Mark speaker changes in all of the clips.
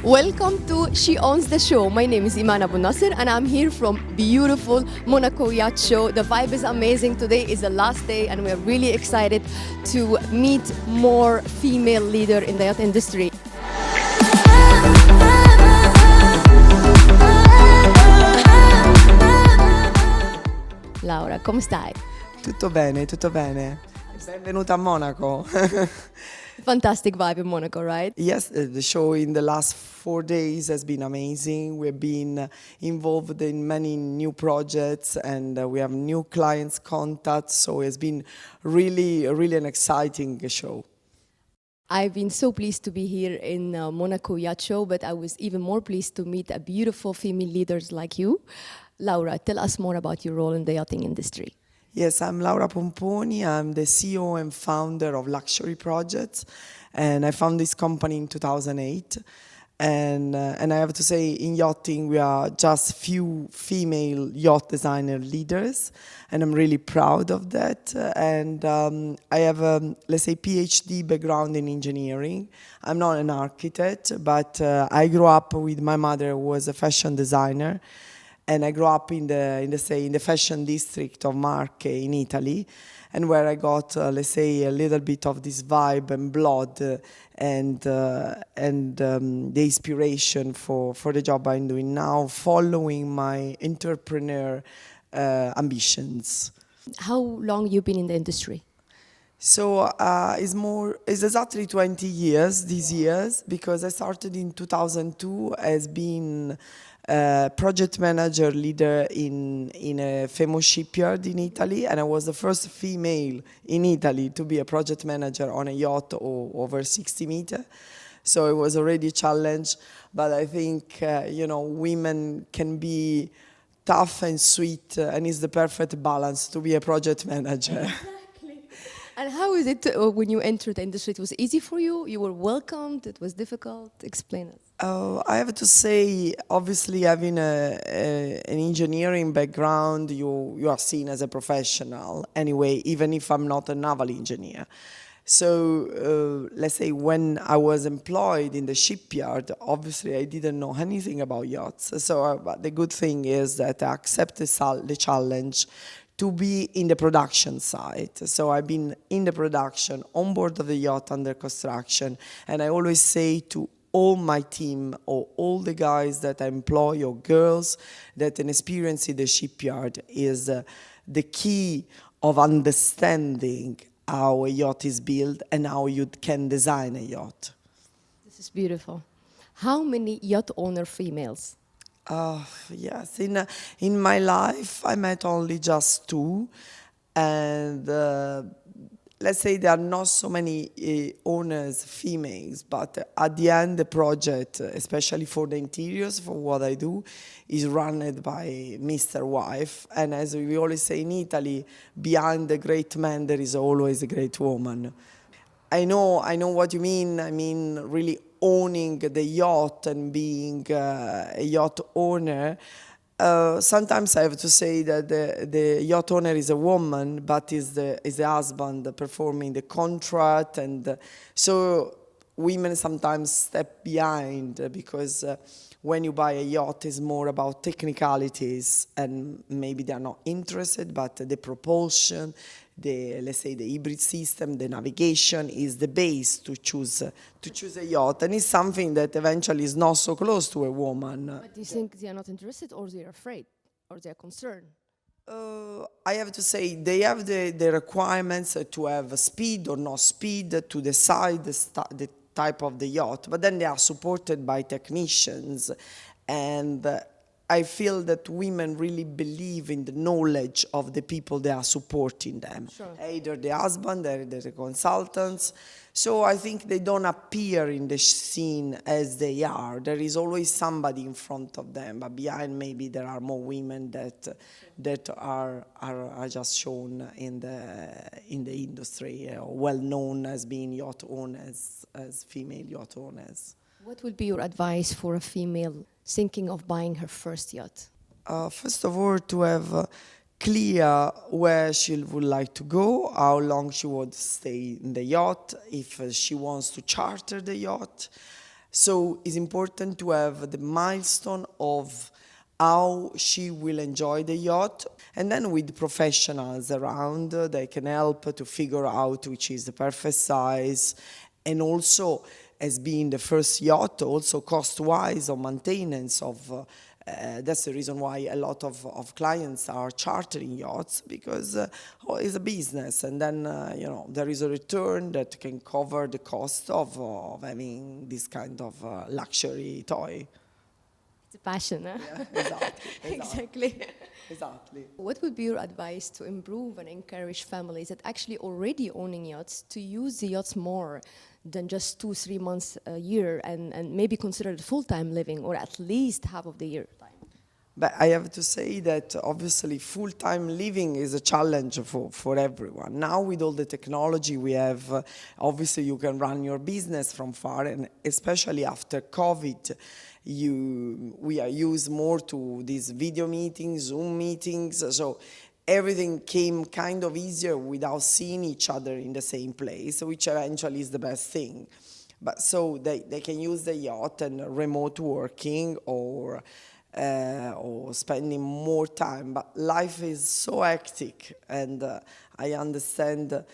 Speaker 1: Welcome to She Owns the Show. My name is Eman Abo Al Nasr and I'm here from beautiful Monaco Yacht Show. The vibe is amazing. Today is the last day and we're really excited to meet more female leaders in the yacht industry. Laura, come stai?
Speaker 2: Tutto bene, tutto bene. Benvenuta a Monaco.
Speaker 1: Fantastic vibe in Monaco, right?
Speaker 2: Yes, the show in the last 4 days has been amazing. We've been involved in many new projects and we have new clients contacts. So it's been really an exciting show.
Speaker 1: I've been so pleased to be here in Monaco Yacht Show, but I was even more pleased to meet a beautiful female leaders like you. Laura, tell us more about your role in the yachting industry.
Speaker 2: Yes, I'm Laura Pomponi. I'm the CEO and founder of Luxury Projects, and I founded this company in 2008. And I have to say, in yachting, we are just few female yacht designer leaders, and I'm really proud of that. And I have a, let's say, PhD background in engineering. I'm not an architect, but I grew up with my mother, who was a fashion designer. And I grew up in the fashion district of Marche in Italy, and where I got, let's say, a little bit of this vibe and blood and the inspiration for the job I'm doing now, following my entrepreneur ambitions.
Speaker 1: How long you been in the industry?
Speaker 2: So it's exactly 20 years these years, because I started in 2002 as being project manager leader in a famous shipyard in Italy, and I was the first female in Italy to be a project manager on a yacht over 60 meters. So it was already a challenge, but I think women can be tough and sweet, and it's the perfect balance to be a project manager.
Speaker 1: And how is it when you entered the industry? It was easy for you? You were welcomed? It was difficult? Explain it.
Speaker 2: I have to say, obviously, having an engineering background, you are seen as a professional anyway, even if I'm not a naval engineer. So let's say when I was employed in the shipyard, obviously I didn't know anything about yachts. So but the good thing is that I accepted the challenge to be in the production side. So I've been in the production, on board of the yacht under construction, and I always say to all my team or all the guys that I employ or girls that an experience in the shipyard is the key of understanding how a yacht is built and how you can design a yacht.
Speaker 1: This is beautiful. How many yacht owner females?
Speaker 2: Yes, in my life I met only just two, and let's say there are not so many owners, females, but at the end the project, especially for the interiors, for what I do, is run by Mr. Wife. And as we always say in Italy, behind the great man there is always a great woman. I know what you mean. I mean, really owning the yacht and being a yacht owner. Sometimes I have to say that the yacht owner is a woman, but is the husband performing the contract, and so women sometimes step behind because when you buy a yacht, it's more about technicalities, and maybe they are not interested, but the propulsion, let's say the hybrid system, the navigation is the base to choose a yacht, and it's something that eventually is not so close to a woman.
Speaker 1: But do you think they are not interested, or they are afraid, or they are concerned?
Speaker 2: I have to say they have the requirements to have speed or no speed, to decide the type of the yacht, but then they are supported by technicians, and I feel that women really believe in the knowledge of the people they are supporting them.
Speaker 1: Sure.
Speaker 2: Either the husband, either the consultants. So I think they don't appear in the scene as they are. There is always somebody in front of them, but behind maybe there are more women that are just shown in the industry, well known as being yacht owners, as female yacht owners.
Speaker 1: What would be your advice for a female thinking of buying her first yacht?
Speaker 2: First of all, to have clear where she would like to go, how long she would stay in the yacht, if she wants to charter the yacht, So it's important to have the milestone of how she will enjoy the yacht. And then with professionals around, they can help to figure out which is the perfect size. And also, as being the first yacht, also cost-wise or maintenance of that's the reason why a lot of clients are chartering yachts, because it's a business, and then there is a return that can cover the cost of having this kind of luxury toy.
Speaker 1: It's a passion, huh?
Speaker 2: Yeah, exactly.
Speaker 1: Exactly.
Speaker 2: Exactly.
Speaker 1: What would be your advice to improve and encourage families that actually already owning yachts to use the yachts more than just 2-3 months a year, and maybe consider it full-time living, or at least half of the year time?
Speaker 2: But I have to say that obviously full-time living is a challenge for everyone. Now with all the technology we have, obviously you can run your business from far, and especially after COVID, we are used more to these video meetings, Zoom meetings, so everything came kind of easier without seeing each other in the same place, which eventually is the best thing. But so they can use the yacht and remote working, or spending more time. But life is so hectic, and I understand,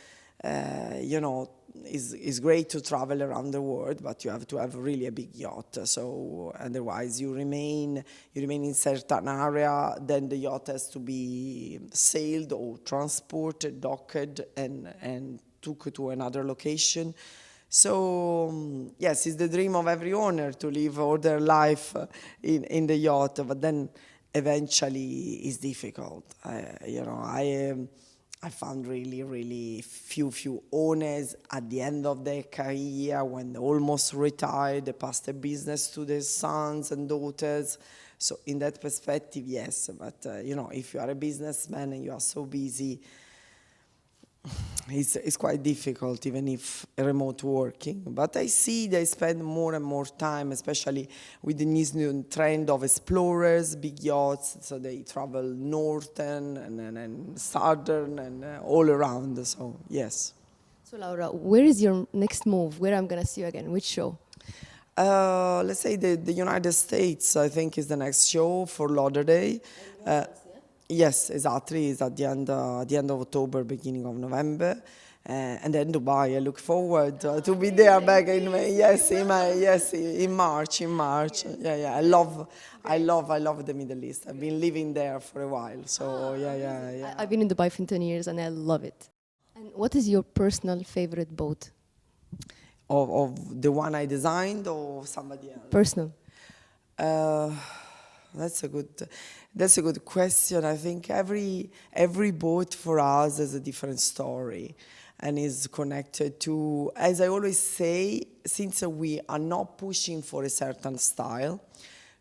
Speaker 2: it's great to travel around the world, but you have to have really a big yacht. So otherwise you remain in certain area, then the yacht has to be sailed or transported, docked, and took to another location. So yes, it's the dream of every owner to live all their life in the yacht, but then eventually it's difficult. I found really few owners at the end of their career, when they almost retired, they passed their business to their sons and daughters. So in that perspective, yes, but if you are a businessman and you are so busy, it's quite difficult, even if remote working. But I see they spend more and more time, especially with the new trend of explorers, big yachts. So they travel northern and southern and all around. So yes.
Speaker 1: So Laura, where is your next move? Where I'm gonna see you again? Which show?
Speaker 2: Let's say the United States, I think, is the next show for Lauderdale. Yes, exactly. It's at the end of October, beginning of November. And then Dubai. I look forward to be there back in May. Yes, in March. Yeah. I love the Middle East. I've been living there for a while. So yeah.
Speaker 1: I've been in Dubai for 10 years and I love it. And what is your personal favorite boat?
Speaker 2: Of the one I designed or somebody else?
Speaker 1: Personal.
Speaker 2: That's a good question. I think every boat for us has a different story, and is connected to, as I always say, since we are not pushing for a certain style,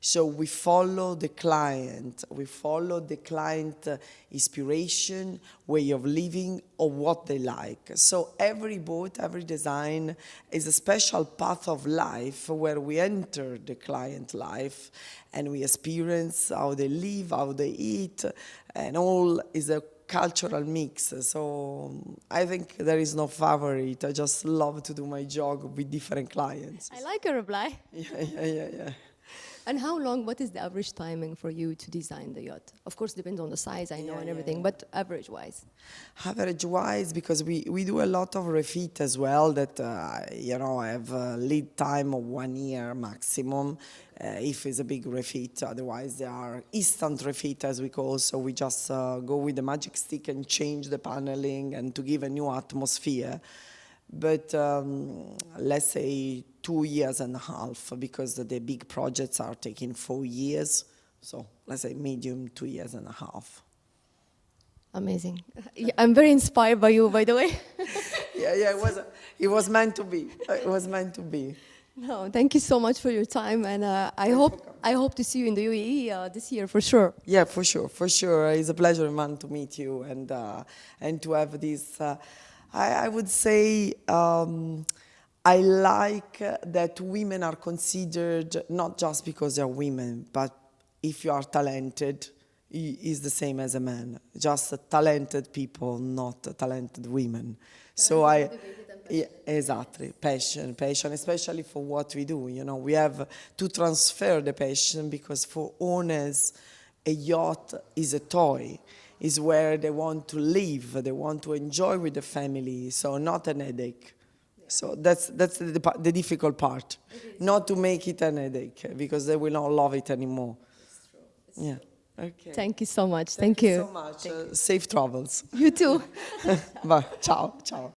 Speaker 2: so we follow the client. We follow the client inspiration, way of living, or what they like. So every boat, every design is a special path of life where we enter the client life and we experience how they live, how they eat, and all is a cultural mix. So I think there is no favorite. I just love to do my job with different clients.
Speaker 1: I like your reply.
Speaker 2: Yeah.
Speaker 1: And how long, what is the average timing for you to design the yacht? Of course, depends on the size, I know, and everything, but average-wise?
Speaker 2: Average-wise, because we do a lot of refit as well, that, have a lead time of 1 year maximum, if it's a big refit. Otherwise, they are instant refit, as we call, so we just go with the magic stick and change the paneling and to give a new atmosphere. But let's say 2 years and a half, because the big projects are taking 4 years. So let's say medium, 2 years and a half.
Speaker 1: Amazing. Yeah, I'm very inspired by you, by the way.
Speaker 2: Yeah, it was meant to be. It was meant to be.
Speaker 1: No, thank you so much for your time, and I hope to see you in the UAE this year for sure.
Speaker 2: Yeah, for sure. It's a pleasure, man, to meet you and to have this. I would say I like that women are considered not just because they're women, but if you are talented, is the same as a man. Just talented people, not talented women. So Yeah, exactly. Passion, especially for what we do. You know, we have to transfer the passion because for owners, a yacht is a toy, is where they want to live, they want to enjoy with the family, so not an headache. So that's the difficult part, not to make it an headache because they will not love it anymore. Yeah. Okay.
Speaker 1: Thank you so much.
Speaker 2: Thank
Speaker 1: Thank
Speaker 2: you
Speaker 1: you.
Speaker 2: so much. Safe travels.
Speaker 1: You too.
Speaker 2: Bye. Ciao. Ciao.